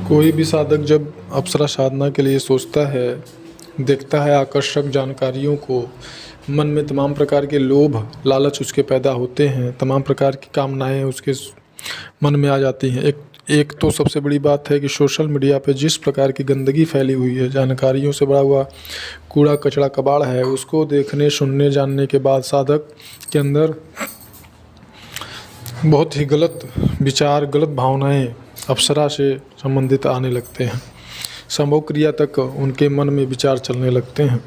कोई भी साधक जब अप्सरा साधना के लिए सोचता है, देखता है आकर्षक जानकारियों को, मन में तमाम प्रकार के लोभ लालच उसके पैदा होते हैं, तमाम प्रकार की कामनाएं उसके मन में आ जाती हैं। एक एक तो सबसे बड़ी बात है कि सोशल मीडिया पे जिस प्रकार की गंदगी फैली हुई है, जानकारियों से भरा हुआ कूड़ा कचरा कबाड़ है, उसको देखने सुनने जानने के बाद साधक के अंदर बहुत ही गलत विचार, गलत भावनाएं अप्सरा से संबंधित आने लगते हैं। संभोग क्रिया तक उनके मन में विचार चलने लगते हैं,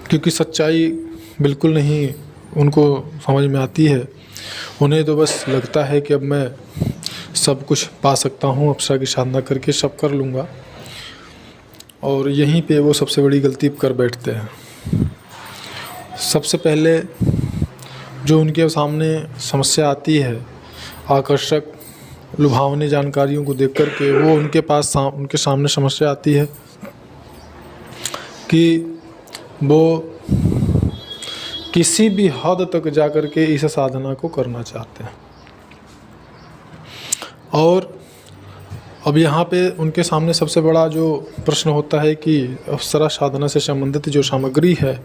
क्योंकि सच्चाई बिल्कुल नहीं उनको समझ में आती है। उन्हें तो बस लगता है कि अब मैं सब कुछ पा सकता हूँ, अप्सरा की साधना करके सब कर लूँगा, और यहीं पे वो सबसे बड़ी गलती कर बैठते हैं। सबसे पहले जो उनके सामने समस्या आती है, आकर्षक लुभावनी जानकारियों को देख कर के वो उनके सामने समस्या आती है कि वो किसी भी हद तक जा कर के इस साधना को करना चाहते हैं। और अब यहाँ पे उनके सामने सबसे बड़ा जो प्रश्न होता है कि अप्सरा साधना से संबंधित जो सामग्री है,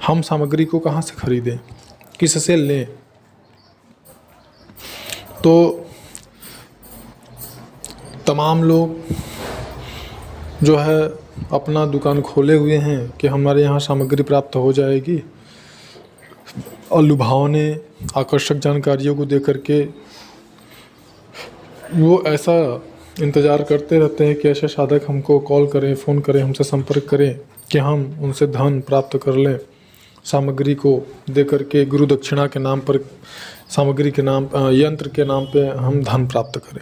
हम सामग्री को कहाँ से खरीदें, किससे लें। तो तमाम लोग जो है अपना दुकान खोले हुए हैं कि हमारे यहाँ सामग्री प्राप्त हो जाएगी, और लुभावने आकर्षक जानकारियों को देख करके वो ऐसा इंतज़ार करते रहते हैं कि ऐसे साधक हमको कॉल करें, फ़ोन करें, हमसे संपर्क करें कि हम उनसे धन प्राप्त कर लें, सामग्री को दे करके गुरु दक्षिणा के नाम पर, सामग्री के नाम, यंत्र के नाम पे हम धन प्राप्त करें।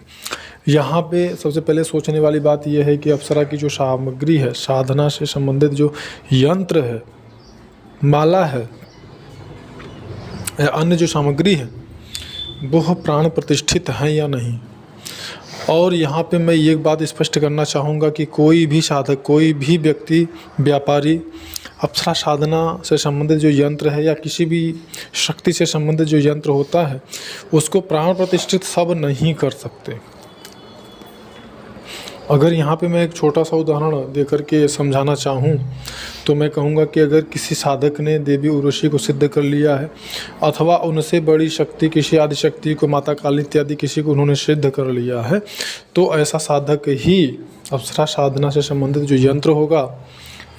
यहाँ पे सबसे पहले सोचने वाली बात यह है कि अप्सरा की जो सामग्री है, साधना से संबंधित जो यंत्र है, माला है या अन्य जो सामग्री है, वो प्राण प्रतिष्ठित है या नहीं। और यहाँ पे मैं ये बात स्पष्ट करना चाहूँगा कि कोई भी साधक, कोई भी व्यक्ति, व्यापारी अप्सरा साधना से संबंधित जो यंत्र है या किसी भी शक्ति से संबंधित जो यंत्र होता है, उसको प्राण प्रतिष्ठित सब नहीं कर सकते। अगर यहाँ पे मैं एक छोटा सा उदाहरण देकर के समझाना चाहूँ तो मैं कहूँगा कि अगर किसी साधक ने देवी उर्वशी को सिद्ध कर लिया है, अथवा उनसे बड़ी शक्ति किसी आदि शक्ति को, माता काली इत्यादि किसी को उन्होंने सिद्ध कर लिया है, तो ऐसा साधक ही अप्सरा साधना से संबंधित जो यंत्र होगा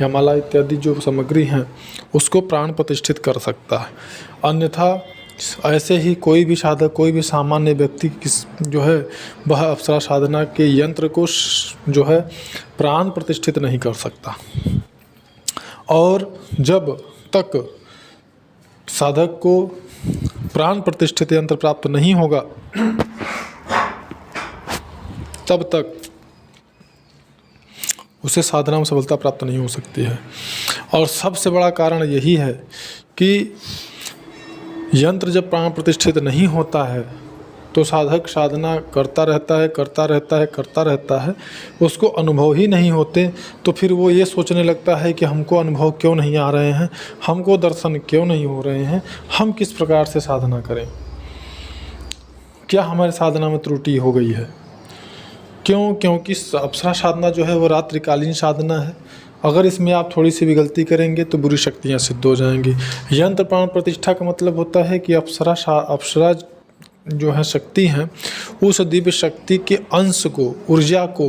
या माला इत्यादि जो सामग्री हैं उसको प्राण प्रतिष्ठित कर सकता है। अन्यथा ऐसे ही कोई भी साधक, कोई भी सामान्य व्यक्ति जो है वह अप्सरा साधना के यंत्र को जो है प्राण प्रतिष्ठित नहीं कर सकता। और जब तक साधक को प्राण प्रतिष्ठित यंत्र प्राप्त नहीं होगा, तब तक उसे साधना में सफलता प्राप्त नहीं हो सकती है। और सबसे बड़ा कारण यही है कि यंत्र जब प्राण प्रतिष्ठित नहीं होता है तो साधक साधना करता रहता है, उसको अनुभव ही नहीं होते, तो फिर वो ये सोचने लगता है कि हमको अनुभव क्यों नहीं आ रहे हैं, हमको दर्शन क्यों नहीं हो रहे हैं, हम किस प्रकार से साधना करें, क्या हमारे साधना में त्रुटि हो गई है। क्योंकि अप्सरा साधना जो है वो रात्रिकालीन साधना है। अगर इसमें आप थोड़ी सी भी गलती करेंगे तो बुरी शक्तियाँ सिद्ध हो जाएंगी। यंत्र प्राण प्रतिष्ठा का मतलब होता है कि अप्सरा जो है शक्ति हैं, उस दिव्य शक्ति के अंश को, ऊर्जा को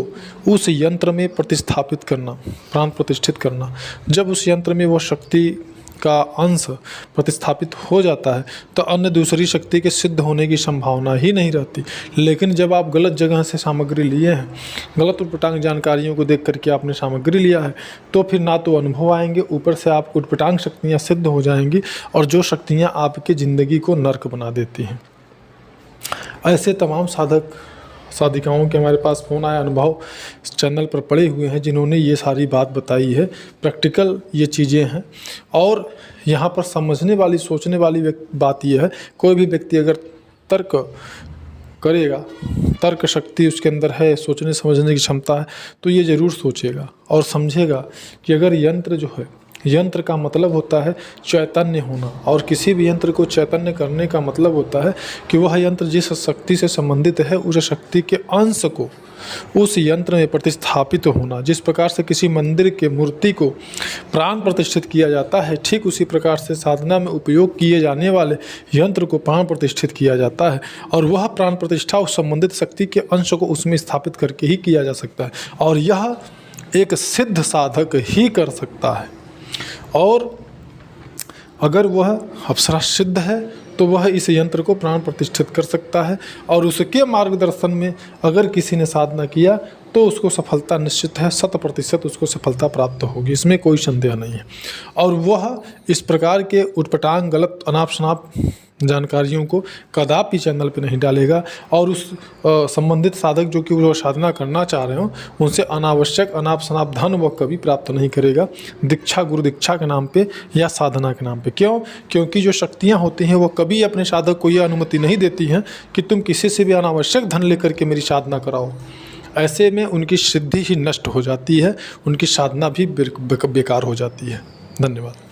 उस यंत्र में प्रतिस्थापित करना, प्राण प्रतिष्ठित करना। जब उस यंत्र में वो शक्ति का अंश प्रतिस्थापित हो जाता है तो अन्य दूसरी शक्ति के सिद्ध होने की संभावना ही नहीं रहती। लेकिन जब आप गलत जगह से सामग्री लिए हैं, गलत उटपटांग जानकारियों को देख करके आपने सामग्री लिया है, तो फिर ना तो अनुभव आएंगे, ऊपर से आपको उटपटांग शक्तियाँ सिद्ध हो जाएंगी, और जो शक्तियाँ आपकी ज़िंदगी को नर्क बना देती हैं। ऐसे तमाम साधक साधिकाओं के हमारे पास फ़ोन आया, अनुभव चैनल पर पड़े हुए हैं, जिन्होंने ये सारी बात बताई है। प्रैक्टिकल ये चीज़ें हैं। और यहाँ पर समझने वाली, सोचने वाली बात यह है, कोई भी व्यक्ति अगर तर्क करेगा, तर्क शक्ति उसके अंदर है, सोचने समझने की क्षमता है, तो ये ज़रूर सोचेगा और समझेगा कि अगर यंत्र जो है, यंत्र का मतलब होता है चैतन्य होना, और किसी भी यंत्र को चैतन्य करने का मतलब होता है कि वह यंत्र जिस शक्ति से संबंधित है उस शक्ति के अंश को उस यंत्र में प्रतिस्थापित होना। जिस प्रकार से किसी मंदिर के मूर्ति को प्राण प्रतिष्ठित किया जाता है, ठीक उसी प्रकार से साधना में उपयोग किए जाने वाले यंत्र को प्राण प्रतिष्ठित किया जाता है, और वह प्राण प्रतिष्ठा उस संबंधित शक्ति के अंश को उसमें स्थापित करके ही किया जा सकता है, और यह एक सिद्ध साधक ही कर सकता है। और अगर वह अप्सरा सिद्ध है तो वह इस यंत्र को प्राण प्रतिष्ठित कर सकता है, और उसके मार्गदर्शन में अगर किसी ने साधना किया तो उसको सफलता निश्चित है, 100% उसको सफलता प्राप्त होगी, इसमें कोई संदेह नहीं है। और वह इस प्रकार के उटपटांग गलत अनाप शनाप जानकारियों को कदापि चैनल पे नहीं डालेगा, और उस संबंधित साधक जो कि वो साधना करना चाह रहे हो उनसे अनावश्यक अनाप शनाप धन वह कभी प्राप्त नहीं करेगा, दीक्षा गुरु दीक्षा के नाम पे या साधना के नाम पे। क्यों? क्योंकि जो शक्तियाँ होती हैं वो कभी अपने साधक को यह अनुमति नहीं देती हैं कि तुम किसी से भी अनावश्यक धन लेकर के मेरी साधना कराओ। ऐसे में उनकी सिद्धि ही नष्ट हो जाती है, उनकी साधना भी बेकार हो जाती है। धन्यवाद।